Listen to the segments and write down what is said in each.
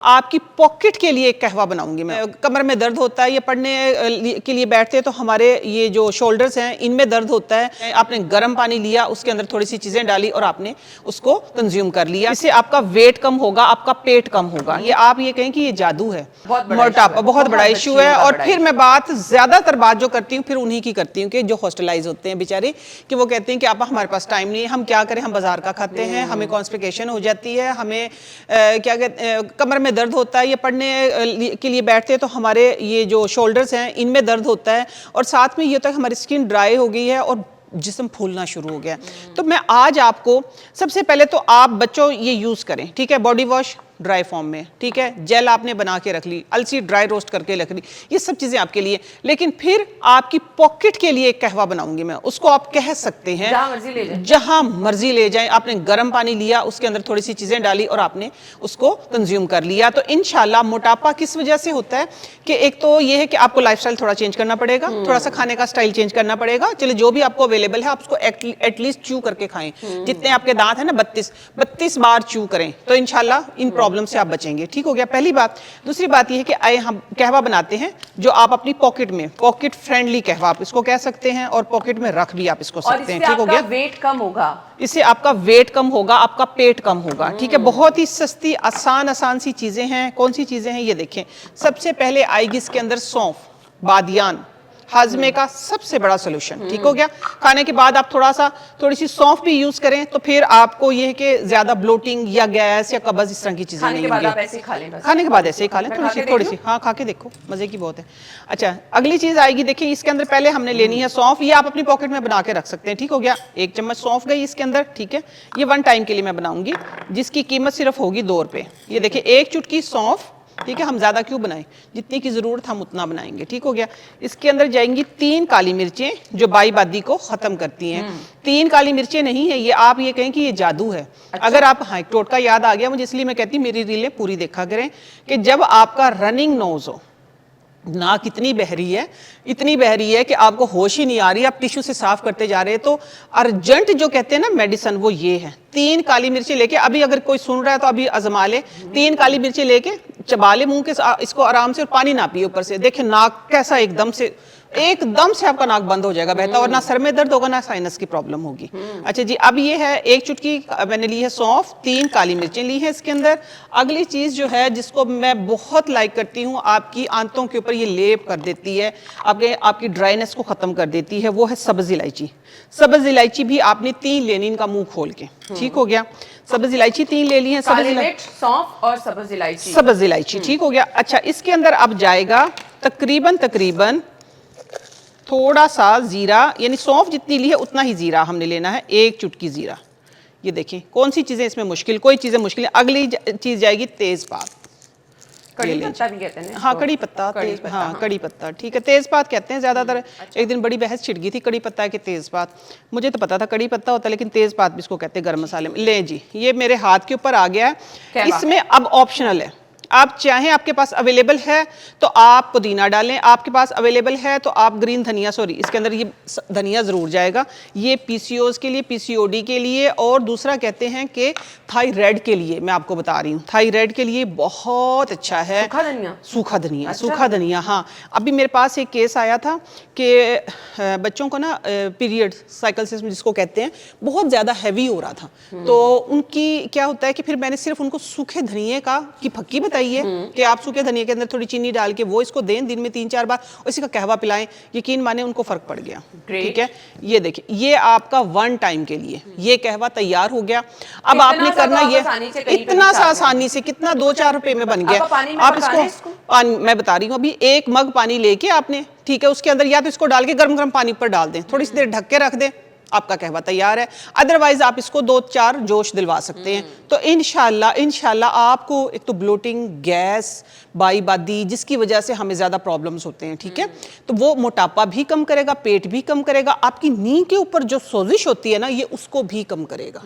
आपकी पॉकेट के लिए एक कहवा बनाऊंगी मैं। कमर में दर्द होता है, ये पढ़ने के लिए बैठते हैं तो हमारे ये जो शोल्डर्स हैं इनमें दर्द होता है। आपने गर्म पानी लिया, उसके अंदर थोड़ी सी चीजें डाली और आपने उसको कंज्यूम कर लिया। इससे आपका वेट कम होगा, आपका पेट कम होगा। ये आप ये कहें कि ये जादू है, मोटापा बहुत बड़ा इशू है। और फिर मैं ज्यादातर बात जो करती हूँ फिर उन्हीं की करती हूँ कि जो हॉस्टलाइज होते हैं बेचारे, कि वो कहते हैं कि आप हमारे पास टाइम नहीं है, हम क्या करें, हम बाजार का खाते हैं, हमें कॉन्स्टिपेशन हो जाती है, हमें क्या कहते हैं कमर में दर्द होता है, ये पढ़ने के लिए बैठते हैं तो हमारे ये जो शोल्डर्स हैं इनमें दर्द होता है। और साथ में ये होता है हमारी स्किन ड्राई हो गई है और जिस्म फूलना शुरू हो गया। तो मैं आज आपको सबसे पहले तो आप बच्चों ये यूज़ करें, ठीक है, बॉडी वॉश ड्राई फॉर्म में, ठीक है, जेल आपने बना के रख ली, अलसी ड्राई रोस्ट करके रख ली, ये सब चीज़ें आपके लिए। लेकिन फिर आपकी पॉकेट के लिए एक कहवा बनाऊंगी मैं, उसको आप कह सकते हैं जहां मर्जी ले जाएं। आपने गर्म पानी लिया, उसके अंदर थोड़ी सी चीज़ें डाली और आपने उसको कंज्यूम कर लिया। तो इंशाल्लाह मोटापा किस वजह से होता है कि एक तो ये है कि आपको लाइफस्टाइल थोड़ा चेंज करना पड़ेगा, थोड़ा सा खाने का स्टाइल चेंज करना पड़ेगा। चलिए जो भी आपको अवेलेबल है आप उसको एटलीस्ट च्यू करके खाएं। जितने आपके दांत है ना 32 बार च्यू करें तो इंशाल्लाह इन प्रॉब्लम से आप बचेंगे। ठीक हो गया पहली बात। दूसरी बात यह है कि आए हम कहवा बनाते हैं जो आप अपनी पॉकेट में, पॉकेट फ्रेंडली कहवा आप इसको कह सकते हैं और पॉकेट में रख भी आप इसको सकते हैं। ठीक हो गया, वेट कम होगा, इससे आपका वेट कम होगा, आपका पेट कम होगा। ठीक है, बहुत ही सस्ती आसान सी चीजें हैं। कौन सी चीजें हैं ये देखें। सबसे पहले आएगी इसके अंदर सौंफ, बादियान, हाजमे का सबसे बड़ा सोल्यूशन। ठीक हो गया। खाने के बाद आप थोड़ी सी सौंफ भी यूज करें तो फिर आपको ये है कि ज्यादा ब्लोटिंग या गैस या कब्ज इस तरह की चीजें नहीं होंगी। खाने के बाद ऐसे ही खा लें, थोड़ी सी हाँ खा के देखो, मजे की बहुत है। अच्छा, अगली चीज आएगी, देखिए इसके अंदर पहले हमने लेनी है सौंफ। ये आप अपनी पॉकेट में बना के रख सकते हैं। ठीक हो गया, 1 चम्मच सौंफ गई इसके अंदर। ठीक है, ये 1 टाइम के लिए मैं बनाऊंगी जिसकी कीमत सिर्फ होगी 2 रुपए। ये देखिए 1 चुटकी सौंफ। ठीक है, हम ज्यादा क्यों बनाएं, जितनी की जरूरत हम उतना बनाएंगे। ठीक हो गया। इसके अंदर जाएंगी 3 काली मिर्चें जो बाईबादी को खत्म करती हैं। 3 काली मिर्चें नहीं है ये, आप ये कहें कि ये जादू है। अच्छा? अगर आप, हाँ, एक टोटका याद आ गया मुझे, इसलिए मैं कहती हूँ मेरी रीलें पूरी देखा करें कि जब आपका रनिंग नोज हो, नाक इतनी बहरी है, इतनी बहरी है कि आपको होश ही नहीं आ रही, आप टिश्यू से साफ करते जा रहे हैं, तो अर्जेंट जो कहते हैं ना मेडिसिन, वो ये है। 3 काली मिर्ची लेके, अभी अगर कोई सुन रहा है तो अभी आजमा ले, 3 काली मिर्ची लेके चबा ले मुंह के, इसको आराम से, और पानी ना पिए ऊपर से। देखिए नाक कैसा एकदम से आपका नाक बंद हो जाएगा बहता, और ना सर में दर्द होगा ना साइनस की प्रॉब्लम होगी। अच्छा जी, अब ये है 1 चुटकी मैंने ली है सौंफ, 3 काली मिर्चें ली है इसके अंदर। अगली चीज जो है जिसको मैं बहुत लाइक करती हूँ, आपकी आंतों के ऊपर ये लेप कर देती है, आपकी ड्राइनेस को खत्म कर देती है, वो है सब्ज इलायची। सब्ज इलायची भी आपने 3 लेनी, इनका मुंह खोल के। ठीक हो गया, सब्ज इलायची 3 ले ली है, सौंफ और सब्ज इलायची। ठीक हो गया। अच्छा, इसके अंदर अब जाएगा तकरीबन थोड़ा सा जीरा, यानी सौंफ जितनी ली है उतना ही जीरा हमने लेना है, 1 चुटकी जीरा। ये देखें कौन सी चीजें इसमें मुश्किल, कोई चीजें मुश्किल है। अगली चीज जाएगी तेजपात, कड़ी पत्ता भी कहते हैं। हाँ, कड़ी पत्ता, हाँ कड़ी पत्ता, ठीक है, तेजपात कहते हैं ज्यादातर। अच्छा। एक दिन बड़ी बहस छिड़ गई थी कड़ी पत्ता के तेजपात, मुझे तो पता था कड़ी पत्ता होता है, लेकिन तेजपात भी इसको कहते हैं गर्म मसाले में। ले जी, ये मेरे हाथ के ऊपर आ गया है। इसमें अब ऑप्शनल है, आप चाहें, आपके पास अवेलेबल है तो आप पुदीना डालें, आपके पास अवेलेबल है तो आप ग्रीन धनिया, सॉरी इसके अंदर ये धनिया ज़रूर जाएगा। ये पीसीओएस के लिए, पीसीओडी के लिए, और दूसरा कहते हैं कि थायराइड के लिए, मैं आपको बता रही हूँ, थायराइड के लिए बहुत अच्छा है सूखा धनिया। अच्छा? सूखा धनिया, हाँ। अभी मेरे पास एक केस आया था कि बच्चों को ना पीरियड साइकिल्स जिसको कहते हैं बहुत ज़्यादा हैवी हो रहा था, तो उनकी क्या होता है कि फिर मैंने सिर्फ उनको सूखे धनिए की फक्की बताई कि आप सूखे धनिया के अंदर थोड़ी चीनी डाल के वो इसको दें दिन में 3-4 बार, और इसी का कहवा पिलाएं। यकीन माने उनको फर्क पड़ गया। ठीक है, ये देखिए, ये आपका 1 टाइम के लिए ये कहवा तैयार हो गया। अब आपने करना ये इतना सा आसानी से, कितना 2-4 रुपए में बन गया। आप इसको पानी, मैं बता रही हूँ, अभी 1 मग पानी लेके आपने, ठीक है, उसके अंदर या तो इसको डाल के गर्म पानी पर डाल दें, थोड़ी सी देर ढक के रख दें, आपका कहवा तैयार है। अदरवाइज आप इसको 2-4 जोश दिलवा सकते हैं। तो इंशाल्लाह आपको एक तो ब्लोटिंग, गैस, बाईबादी, जिसकी वजह से हमें ज्यादा प्रॉब्लम्स होते हैं, ठीक है, तो वो मोटापा भी कम करेगा, पेट भी कम करेगा, आपकी नी के ऊपर जो सोजिश होती है ना, ये उसको भी कम करेगा।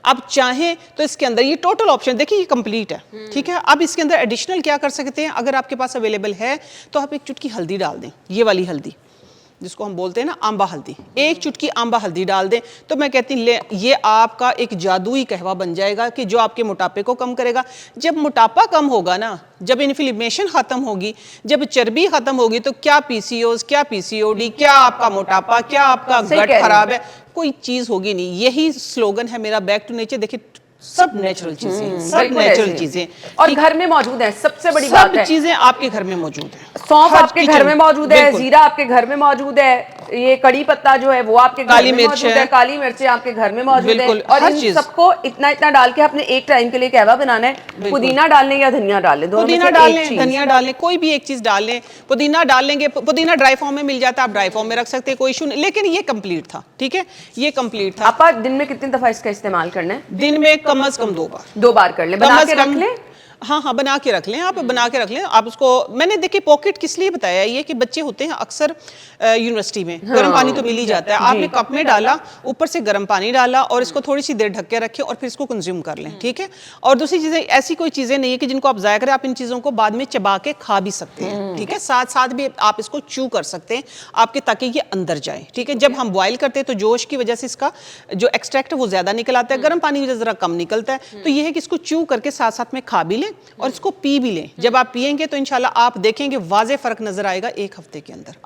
आप चाहें तो इसके अंदर ये टोटल ऑप्शन देखिए, ये कंप्लीट है। ठीक है, अब इसके अंदर एडिशनल क्या कर सकते हैं, अगर आपके पास अवेलेबल है तो आप 1 चुटकी हल्दी डाल दें, ये वाली हल्दी, जिसको हम बोलते हैं ना आंबा हल्दी, 1 चुटकी आंबा हल्दी डाल दें तो मैं कहती हूँ ले ये आपका एक जादुई कहवा बन जाएगा कि जो आपके मोटापे को कम करेगा। जब मोटापा कम होगा ना, जब इन्फ्लेमेशन खत्म होगी, जब चर्बी खत्म होगी, तो क्या पीसीओएस, क्या पीसीओडी, क्या आपका मोटापा, क्या आपका गट खराब है, कोई चीज होगी नहीं। यही स्लोगन है मेरा बैक टू नेचर। देखिए सब नेचुरल चीजें हैं, सब नेचुरल चीजें और घर में मौजूद है, सबसे बड़ी बात है। सब चीजें आपके घर में मौजूद है। सौंफ आपके घर में मौजूद है, जीरा आपके घर में मौजूद है, ये कड़ी पत्ता जो है वो आपके घर में मौजूद है, काली मिर्चें आपके घर में मौजूद है। और इन सबको इतना इतना डाल के आपने एक टाइम के लिए कहवा बनाना है। पुदीना डाल लें या धनिया डाल लें, पुदीना डाल लें, धनिया डाल लें, कोई भी एक चीज डाल लें। पुदीना डाल लेंगे, पुदीना ड्राई फॉर्म में मिल जाता है, आप ड्राई फॉर्म में रख सकते हैं, कोई इशू नहीं। लेकिन ये कंप्लीट था, ठीक है, ये कंप्लीट था। आप दिन में कितनी दफा इसका इस्तेमाल करना है? दिन में कम से कम 2 बार, 2 बार कर ले, बना के रख लें। हाँ हाँ, बना के रख लें, आप बना के रख लें। आप उसको, मैंने देखिए पॉकेट किस लिए बताया, ये कि बच्चे होते हैं अक्सर यूनिवर्सिटी में, गर्म पानी तो मिल ही जाता है, आपने कप में डाला, ऊपर से गर्म पानी डाला और इसको थोड़ी सी देर ढक के रखें और फिर इसको कंज्यूम कर लें, ठीक है। और दूसरी चीजें, ऐसी कोई चीजें नहीं है कि जिनको आप जाया करें, आप इन चीजों को बाद में चबा के खा भी सकते हैं, ठीक है। साथ साथ भी आप इसको चू कर सकते हैं आपके, ताकि ये अंदर जाए, ठीक है। जब हम बॉयल करते हैं तो जोश की वजह से इसका जो एक्सट्रैक्ट है वो ज्यादा निकल आता है, गर्म पानी में जरा कम निकलता है। तो ये है कि इसको चू करके साथ साथ में खा भी लें और इसको पी भी लें। जब आप पिएंगे तो इंशाल्लाह आप देखेंगे वाज़े फर्क नजर आएगा 1 हफ्ते के अंदर। आप